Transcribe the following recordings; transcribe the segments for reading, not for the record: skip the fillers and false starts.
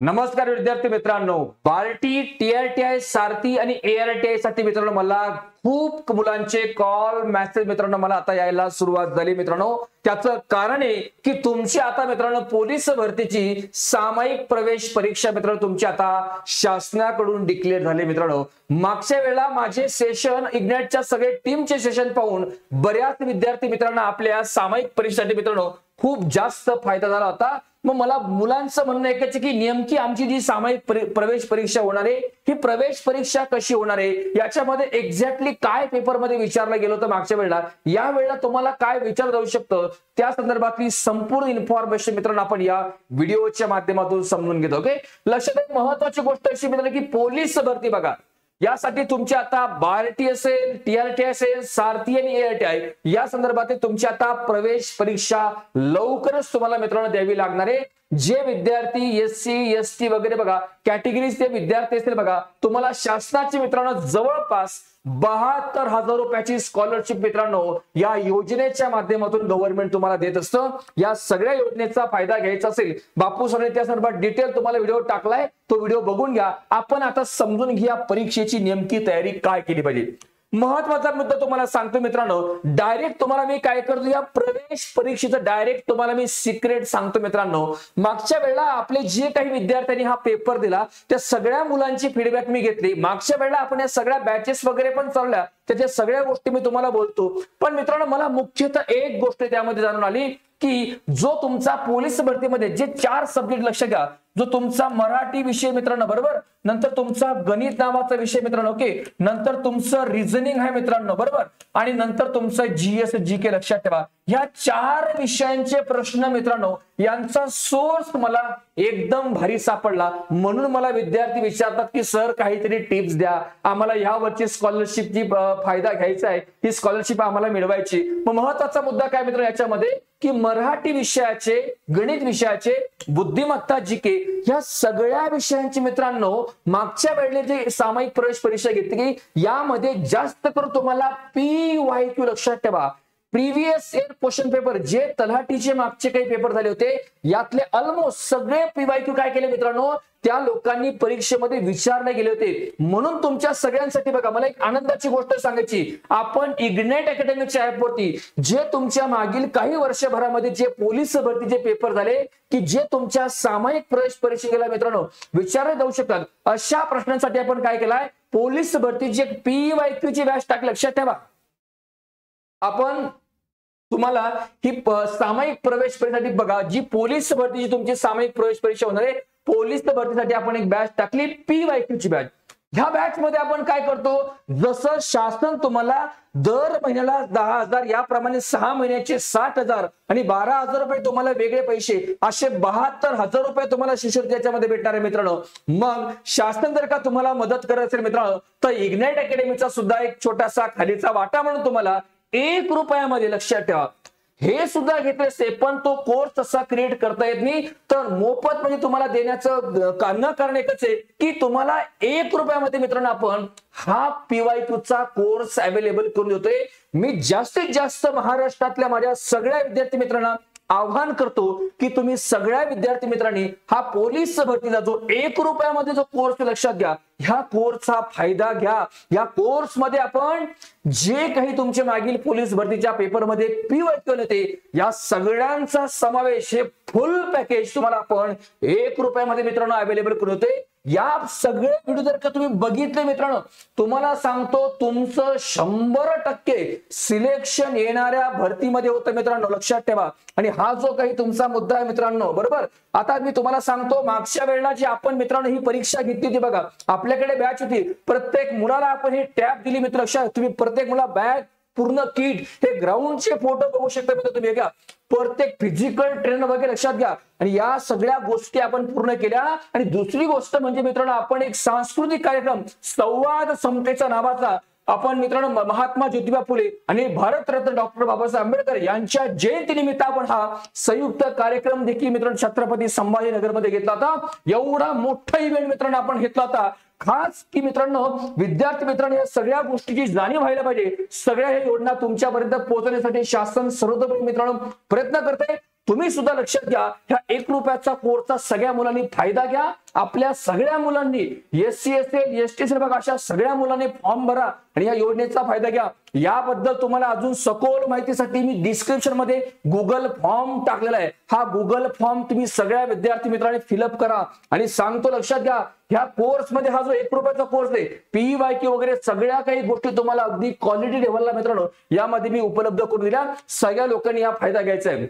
नमस्कार विद्यार्थी मित्रांनो, बार्टी, टीआरटीआय, सारथी आणि एआरटीआय साठी मित्रांनो मला खूप मुलांचे कॉल मेसेज मित्रांनो मला आता यायला सुरुवात झाली मित्रांनो. त्याचं कारण आहे की तुमची आता मित्रांनो पोलीस भरतीची सामायिक प्रवेश परीक्षा मित्रांनो तुमची आता शासनाकडून डिक्लेअर झाली मित्रांनो. मागच्या वेळेला माझे सेशन इग्नाइटच्या सगळे टीमचे सेशन पाहून बऱ्याच विद्यार्थी मित्रांना आपल्या सामायिक परीक्षेसाठी मित्रांनो खूप जास्त फायदा झाला होता. मग मला मुलांचं म्हणणं एकच की नेमकी आमची जी सामायिक प्रवेश परीक्षा होणार आहे ही प्रवेश परीक्षा कशी होणार आहे, याच्यामध्ये एक्झॅक्टली काय पेपरमध्ये विचारलं गेलं होतं मागच्या वेळेला, या वेळेला तुम्हाला काय विचारलं जाऊ शकतं त्या संदर्भातली संपूर्ण इन्फॉर्मेशन मित्रांनो आपण या व्हिडिओच्या माध्यमातून समजून घेतो. ओके, लक्षात एक महत्वाची गोष्ट अशी मित्रांनो की पोलीस भरती बघा, यासाठी तुमची आता बार्टी असेल, टीआरटीआय असेल, सारथी आणि एआरटीआय या संदर्भात तुमची आता प्रवेश परीक्षा लवकरच तुम्हाला मित्रांनो द्यावी लागणार आहे. जे विद्यार्थी एससी एसटी वगैरे बघा कॅटेगरीचे विद्यार्थी असतील बघा, तुम्हाला शासनाची मित्रांनो जवळपास 72,000 रुपयाची स्कॉलरशिप मित्रांनो या योजनेच्या माध्यमातून गव्हर्नमेंट तुम्हाला देत असतं. या सगळ्या योजनेचा फायदा घ्यायचा असेल, बापू सरांनी त्या संदर्भात डिटेल तुम्हाला व्हिडिओ टाकलाय, तो व्हिडिओ बघून घ्या. आपण आता समजून घ्या परीक्षेची नेमकी तयारी काय केली पाहिजे. महत्वाचा मुद्दा तुम्हाला सांगतो मित्रांनो, डायरेक्ट तुम्हाला मी काय करतो या प्रवेश परीक्षेचं डायरेक्ट तुम्हाला मी सिक्रेट सांगतो मित्रांनो. मागच्या वेळेला आपले जे काही विद्यार्थ्यांनी हा पेपर दिला त्या सगळ्या मुलांची फीडबॅक मी घेतली. मागच्या वेळेला आपण या सगळ्या बॅचेस वगैरे पण चालल्या, त्याच्या सगळ्या गोष्टी मी तुम्हाला बोलतो. पण मित्रांनो मला मुख्यतः एक गोष्ट त्यामध्ये जाणून आली की जो तुमचा पोलीस भरतीमध्ये जे 4 सब्जेक्ट लक्ष घ्या, जो तुमचा मराठी विषय मित्रांनो बरोबर, नंतर तुमचा गणित नावाचा विषय मित्रांनो, ओके, नंतर तुमचं रिझनिंग आहे मित्रांनो बरोबर, आणि नंतर तुमचं जीएस जीके लक्षात ठेवा. ह्या 4 विषयांचे प्रश्न मित्रांनो यांचा सोर्स मला एकदम भारी सापडला. म्हणून मला विद्यार्थी विचारतात की सर काहीतरी टिप्स द्या, आम्हाला या वर्षी स्कॉलरशिपची फायदा घ्यायचा आहे, ही स्कॉलरशिप आम्हाला मिळवायची. मग महत्वाचा मुद्दा काय मित्रांनो याच्यामध्ये की मराठी विषयाचे, गणित विषयाचे, बुद्धिमत्ता जीके या सगळ्या विषयांची मित्रांनो मागच्या वेळेला जे सामायिक प्रवेश परीक्षा घेतली की यामध्ये जास्त करून तुम्हाला PYQ लक्षात ठेवा, प्रिव्हियस इयर क्वेश्चन पेपर, जे तलाठीचे मागचे काही पेपर झाले होते यातले ऑलमोस्ट सगळे PYQ काय केले मित्रांनो त्या लोकांनी परीक्षेमध्ये विचारले गेले होते. म्हणून तुमच्या सगळ्यांसाठी बघा मला एक आनंदाची गोष्ट सांगायची, आपण इग्नाइट अकॅडमीच्या ऍपवरती जे तुमच्या मागील काही वर्षभरामध्ये जे पोलीस भरतीचे पेपर झाले की जे तुमच्या सामायिक प्रवेश परीक्षेला मित्रांनो विचारले जाऊ शकतात, अशा प्रश्नांसाठी आपण काय केलाय पोलीस भरतीची एक PYQ ची बॅच टाकली. लक्षात ठेवा आपण तुम्हाला ही सामायिक प्रवेश परीक्षेसाठी बघा जी पोलीस भरतीची तुमची सामायिक प्रवेश परीक्षा होणार आहे, पोलीस भरतीसाठी आपण एक बॅच टाकली PYQ ची बॅच. ह्या बॅच मध्ये आपण काय करतो, जसं शासन तुम्हाला दर महिन्याला 10,000 याप्रमाणे 6 महिन्याचे 60,000 आणि 12,000 रुपये तुम्हाला वेगळे पैसे, असे 72,000 रुपये तुम्हाला शिष्यवृत्ती याच्यामध्ये भेटणार आहे मित्रांनो. मग शासन जर का तुम्हाला मदत करत असेल मित्रांनो तर इग्नाइट अकॅडमीचा सुद्धा एक छोटासा खालीचा वाटा म्हणून तुम्हाला 1 रुपयामध्ये, लक्षात ठेवा हे सुद्धा घेतले असते पण तो कोर्स तसा क्रिएट करता येत नाही, तर मोफत म्हणजे तुम्हाला देण्याचं कारण एकच आहे की तुम्हाला 1 रुपयामध्ये मित्रांनो आपण हा PYQ चा कोर्स अवेलेबल करून देतोय. मी जास्तीत जास्त महाराष्ट्रातल्या माझ्या सगळ्या विद्यार्थी मित्रांना आव्हान करतो की तुम्ही सगळ्या विद्यार्थी मित्रांनी हा पोलीस भरतीचा जो 1 रुपयामध्ये जो कोर्स लक्षात घ्या, ह्या कोर्सचा फायदा घ्या. या कोर्स मध्ये आपण जे काही तुमचे मागील पोलीस भरतीच्या पेपरमध्ये PYQ येते या सगळ्यांचा समावेश, हे फुल पॅकेज तुम्हाला आपण 1 रुपयामध्ये मित्रांनो अवेलेबल करून देतोय. या सगळे व्हिडिओ जर का तुम्ही बघितले मित्रांनो तुम्हाला सांगतो तुमचं 100% सिलेक्शन येणाऱ्या भरतीमध्ये होतं मित्रांनो, लक्षात ठेवा. आणि हा जो काही तुमचा मुद्दा आहे मित्रांनो बरोबर, आता मी तुम्हाला सांगतो मागच्या वेळेला जी आपण मित्रांनो ही परीक्षा घेतली होती बघा, आपल्याकडे बॅच होती, प्रत्येक मुलाला आपण ही टॅब दिली मित्र, तुम्ही प्रत्येक मुला बॅग पूर्ण किट, हे ग्राउंडचे फोटो बघू शकता मित्र तुम्ही घ्या, प्रत्येक फिजिकल ट्रेनर वगैरे लक्षात घ्या. आणि या सगळ्या गोष्टी आपण पूर्ण केल्या. आणि दुसरी गोष्ट म्हणजे मित्रांनो आपण एक सांस्कृतिक कार्यक्रम संवाद समतेचा नावाचा आपण मित्रांनो महात्मा ज्योतिबा फुले आणि भारतरत्न डॉक्टर बाबासाहेब आंबेडकर यांच्या जयंतीनिमित्त आपण हा संयुक्त कार्यक्रम देखील मित्रांनो छत्रपती संभाजीनगरमध्ये घेतला होता. एवढा मोठा इव्हेंट मित्रांनो आपण घेतला होता खास की मित्रांनो विद्यार्थी मित्रांनो या सगळ्या गोष्टीची जाणीव व्हायला पाहिजे. सगळ्या हे योजना तुमच्यापर्यंत पोहोचवण्यासाठी शासन सर्वतोपरी मित्रांनो प्रयत्न करते. तुम्ही सुद्धा लक्षात घ्या, ह्या 1 रुपयाचा कोर्सचा सगळ्या मुलांनी फायदा घ्या. आपल्या सगळ्या मुलांनी SC असेल, ST असेल बघा, अशा सगळ्या मुलांनी फॉर्म भरा आणि या योजनेचा फायदा घ्या. याबद्दल तुम्हाला अजून सखोल माहितीसाठी मी डिस्क्रिप्शन मध्ये गुगल फॉर्म टाकलेला आहे. हा गुगल फॉर्म तुम्ही सगळ्या विद्यार्थी मित्रांनी फिलअप करा आणि सांगतो लक्षात घ्या, ह्या कोर्स मध्ये हा जो 1 रुपयाचा कोर्स आहे, PYQ वगैरे सगळ्या काही गोष्टी तुम्हाला अगदी क्वालिटी लेव्हलला मित्रांनो यामध्ये मी उपलब्ध करून दिल्या. सगळ्या लोकांनी हा फायदा घ्यायचा आहे.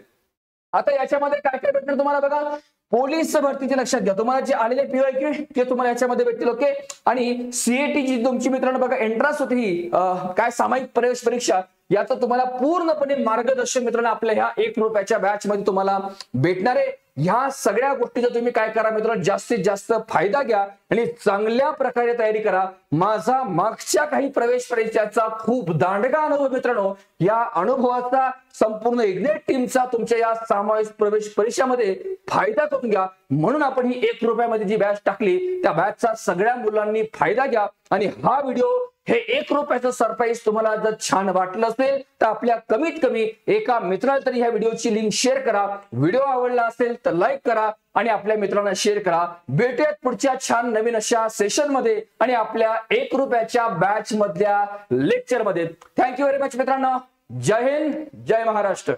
आता याच्यामध्ये काय काय भेटणार तुम्हाला बघा, पोलीस भरतीचे लक्षात घ्या, तुम्हाला जे आलेले PYQ ते तुम्हाला याच्यामध्ये भेटतील. ओके. आणि CET जी तुमची मित्रांनो बघा एंट्रन्स होती ही काय सामायिक प्रवेश परीक्षा, याचं तुम्हाला पूर्णपणे मार्गदर्शन मित्रांनो आपल्या ह्या 1 रुपयाच्या बॅच मध्ये तुम्हाला भेटणार आहे. ह्या सगळ्या गोष्टीचा तुम्ही काय करा मित्रांनो, जास्तीत जास्त फायदा घ्या आणि चांगल्या प्रकारे तयारी करा. माझा मागच्या काही प्रवेश परीक्षाचा खूप दांडगा अनुभव मित्रांनो, या अनुभवाचा संपूर्ण इग्नाइट टीमचा तुमच्या या सामावेश प्रवेश परीक्षामध्ये फायदा करून घ्या. म्हणून आपण ही 1 रुपयामध्ये जी बॅच टाकली, त्या बॅचचा सगळ्या मुलांनी फायदा घ्या. आणि हा व्हिडिओ हे 1 रुपयाचं सरप्राईज तुम्हाला जर छान वाटलं असेल तर आपल्या कमीत कमी एका मित्राला तरी ह्या व्हिडिओची लिंक शेअर करा. व्हिडिओ आवडला असेल तर लाईक करा आणि आपल्या मित्रांना शेअर करा. भेटूयात पुढच्या छान नवीन अशा सेशन मध्ये आणि आपल्या 1 रुपयाच्या बॅच मधल्या लेक्चर मध्ये. थँक्यू व्हेरी मच मित्रांनो. जय हिंद, जय महाराष्ट्र.